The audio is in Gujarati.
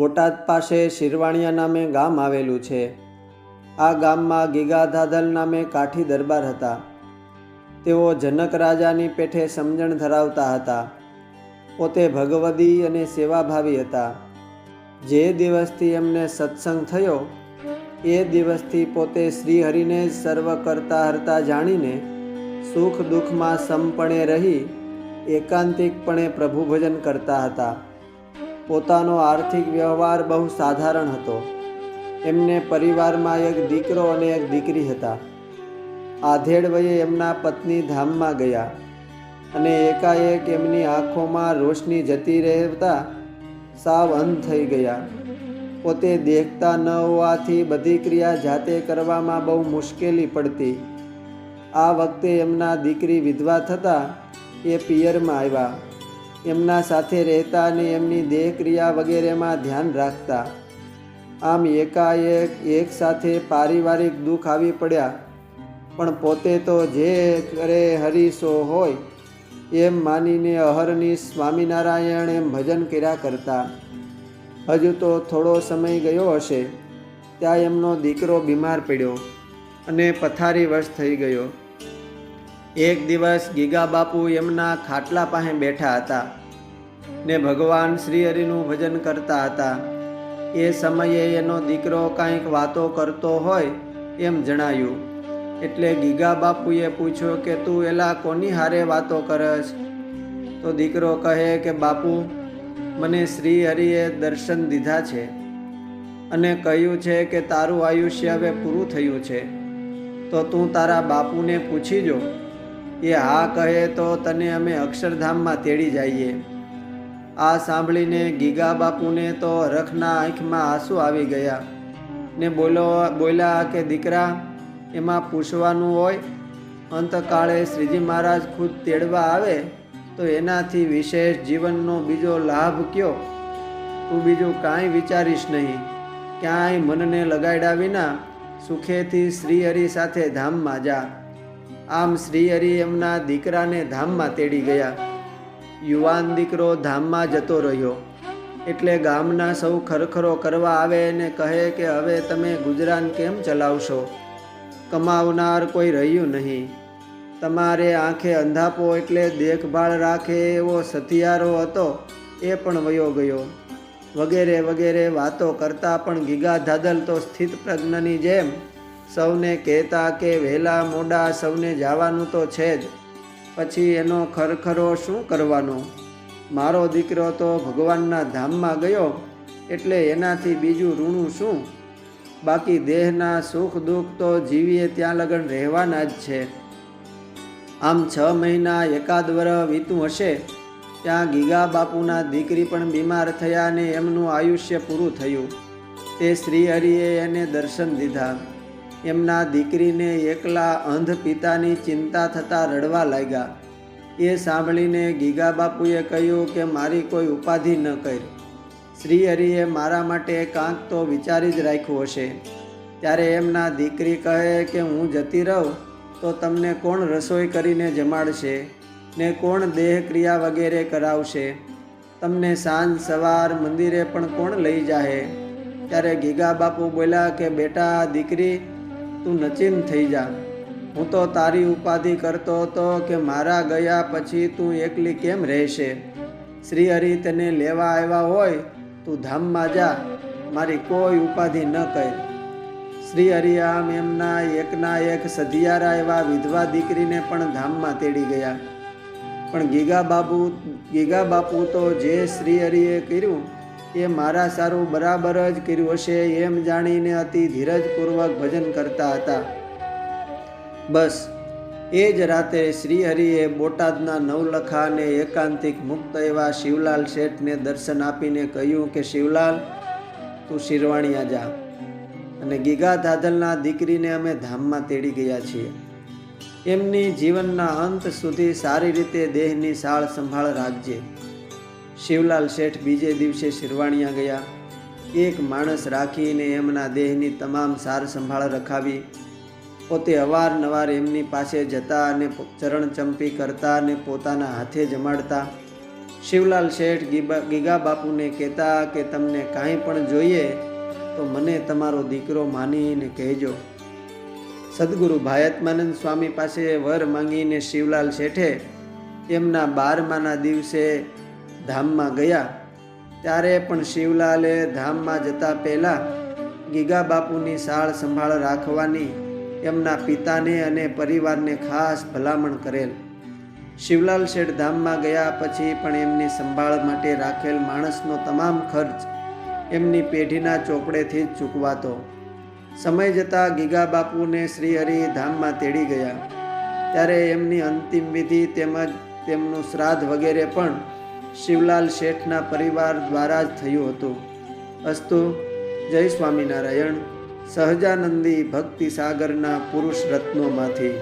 બોટાદ પાસે શિરવાણિયા નામે ગામ આવેલું છે. આ ગામમાં ગીગાધાધલ નામે કાઠી દરબાર હતા. તેઓ જનક રાજાની પેઠે સમજણ ધરાવતા હતા. પોતે ભગવદી અને સેવાભાવી હતા. જે દિવસથી એમને સત્સંગ થયો એ દિવસથી પોતે શ્રીહરિને જ સર્વ કરતા હરતા જાણીને સુખ દુઃખમાં સમપણે રહી એકાંતિકપણે પ્રભુ ભજન કરતા હતા. પોતાનો આર્થિક વ્યવહાર બહુ સાધારણ હતો. એમને પરિવારમાં એક દીકરો અને એક દીકરી હતા. આધેડ વયે એમના પત્ની ધામમાં ગયા અને એકાએક એમની આંખોમાં રોશની જતી રહેતા સાવ અંધ થઈ ગયા. પોતે દેખતા ન હોવાથી બધી ક્રિયા જાતે કરવામાં બહુ મુશ્કેલી પડતી. આ વખતે એમના દીકરી વિધવા થતાં એ પિયરમાં આવ્યા. એમના સાથે રહેતા અને એમની દેહક્રિયા વગેરેમાં ધ્યાન રાખતા. આમ એકાએક એક સાથે પારિવારિક દુઃખ આવી પડ્યા. પણ પોતે તો જે કરે હરીસો હોય એમ માનીને અહર્નિશ સ્વામિનારાયણ એમ ભજન કર્યા કરતા. હજુ તો થોડો સમય ગયો હશે ત્યાં એમનો દીકરો બીમાર પડ્યો અને પથારીવશ થઈ ગયો. એક દિવસ ગીગા બાપુ એમના ખાટલા પાસે બેઠા હતા ને ભગવાન શ્રીહરિનું ભજન કરતા હતા. એ સમયે એનો દીકરો કાંઈક વાતો કરતો હોય એમ જણાયું. એટલે ગીગા બાપુએ પૂછ્યો કે તું એલા કોની હારે વાતો કરસ? તો દીકરો કહે કે બાપુ, મને શ્રીહરિએ દર્શન દીધા છે અને કહ્યું છે કે તારું આયુષ્ય હવે પૂરું થયું છે, તો તું તારા બાપુને પૂછી જો. એ હા કહે તો તને અમે અક્ષરધામમાં તેડી જઈએ. આ સાંભળીને ગીગા બાપુને તો હરખના આંખમાં આંસુ આવી ગયા ને બોલ્યા કે દીકરા, એમાં પૂછવાનું હોય? અંતકાળે શ્રીજી મહારાજ ખુદ તેડવા આવે તો એનાથી વિશેષ જીવનનો બીજો લાભ કયો? તું બીજું કાંઈ વિચારીશ નહીં. ક્યાંય મનને લગાડ્યા વિના સુખેથી શ્રીહરિ સાથે ધામમાં જા. આમ શ્રીહરિ એમના દીકરાને ધામમાં તેડી ગયા. યુવાન દીકરો ધામમાં જતો રહ્યો એટલે ગામના સૌ ખરખરો કરવા આવે અને કહે કે હવે તમે ગુજરાન કેમ ચલાવશો? કમાવનાર કોઈ રહ્યું નહીં. તમારે આંખે અંધાપો એટલે દેખભાળ રાખે એવો સથિયારો હતો એ પણ વયો ગયો. વગેરે વગેરે વાતો કરતા પણ ગીગાધાધલ તો સ્થિત પ્રજ્ઞની જેમ સૌને કહેતા કે વહેલા મોડા સૌને જવાનું તો છે જ, પછી એનો ખરખરો શું કરવાનો? મારો દીકરો તો ભગવાનના ધામમાં ગયો એટલે એનાથી બીજું ઋણું શું? બાકી દેહના સુખ દુઃખ તો જીવીએ ત્યાં લગન રહેવાના જ છે. આમ 6 મહિના એકાદ વર્ષ વીતું હશે ત્યાં ગીગા બાપુના દીકરી પણ બીમાર થયા અને એમનું આયુષ્ય પૂરું થયું. તે શ્રીહરિએ એને દર્શન દીધા. એમના દીકરીને એકલા અંધ પિતાની ચિંતા થતાં રડવા લાગ્યા. એ સાંભળીને ગીગા બાપુએ કહ્યું કે મારી કોઈ ઉપાધિ ન કર. શ્રીહરિએ મારા માટે કાંક તો વિચારી જ રાખ્યું હશે. ત્યારે એમના દીકરી કહે કે હું જતી રહું તો તમને કોણ રસોઈ કરીને જમાડશે ને કોણ દેહક્રિયા વગેરે કરાવશે? તમને સાંજ સવાર મંદિરે પણ કોણ લઈ જાહે? ત્યારે ગીગા બાપુ બોલ્યા કે બેટા દીકરી, તું નચીન થઈ જા. હું તો તારી ઉપાધિ કરતો હતો કે મારા ગયા પછી તું એકલી કેમ રહેશે? શ્રીહરિ તને લેવા આવ્યા હોય તું ધામમાં જા, મારી કોઈ ઉપાધિ ન કર. શ્રીહરિ આમ એમના એકના એક સધિયારા એવા વિધવા દીકરીને પણ ધામમાં તેડી ગયા. પણ ગીગા બાપુ તો જે શ્રીહરિએ કર્યું એ મારા સારું બરાબર જ કર્યું હશે એમ જાણીને અતિ ધીરજપૂર્વક ભજન કરતા હતા. બસ એ જ રાતે શ્રીહરિએ બોટાદના નવલખા અને એકાંતિક મુક્ત એવા શિવલાલ શેઠને દર્શન આપીને કહ્યું કે શિવલાલ, તું શિરવાણિયા જા અને ગીગાધાધલના દીકરીને અમે ધામમાં તેડી ગયા છીએ. એમની જીવનના અંત સુધી સારી રીતે દેહની સાળ સંભાળ રાખજે. શિવલાલ શેઠ બીજે દિવસે શિરવાણિયા ગયા. એક માણસ રાખીને એમના દેહની તમામ સાર સંભાળ રખાવી. પોતે અવારનવાર એમની પાસે જતા અને ચરણ ચંપી કરતા અને પોતાના હાથે જમાડતા. શિવલાલ શેઠ ગીગા બાપુને કહેતા કે તમને કાંઈ પણ જોઈએ તો મને તમારો દીકરો માનીને કહેજો. સદગુરુ ભાયત્માનંદ સ્વામી પાસે વર માંગીને શિવલાલ શેઠે એમના 12માના દિવસે ધામમાં ગયા. ત્યારે પણ શિવલાલે ધામમાં જતા પહેલાં ગીગા બાપુની સાળ સંભાળ રાખવાની એમના પિતાને અને પરિવારને ખાસ ભલામણ કરેલ. શિવલાલ શેઠ ધામમાં ગયા પછી પણ એમની સંભાળ માટે રાખેલ માણસનો તમામ ખર્ચ એમની પેઢીના ચોપડેથી જ ચૂકવાતો. સમય જતાં ગીગા બાપુને શ્રીહરિ ધામમાં તેડી ગયા. ત્યારે એમની અંતિમ વિધિ તેમજ તેમનું શ્રાદ્ધ વગેરે પણ શિવલાલ શેઠના પરિવાર દ્વારા જ થયું હતું. અસ્તુ. જય સ્વામિનારાયણ. સહજાનંદી ભક્તિ સાગરના પુરુષ રત્નોમાંથી.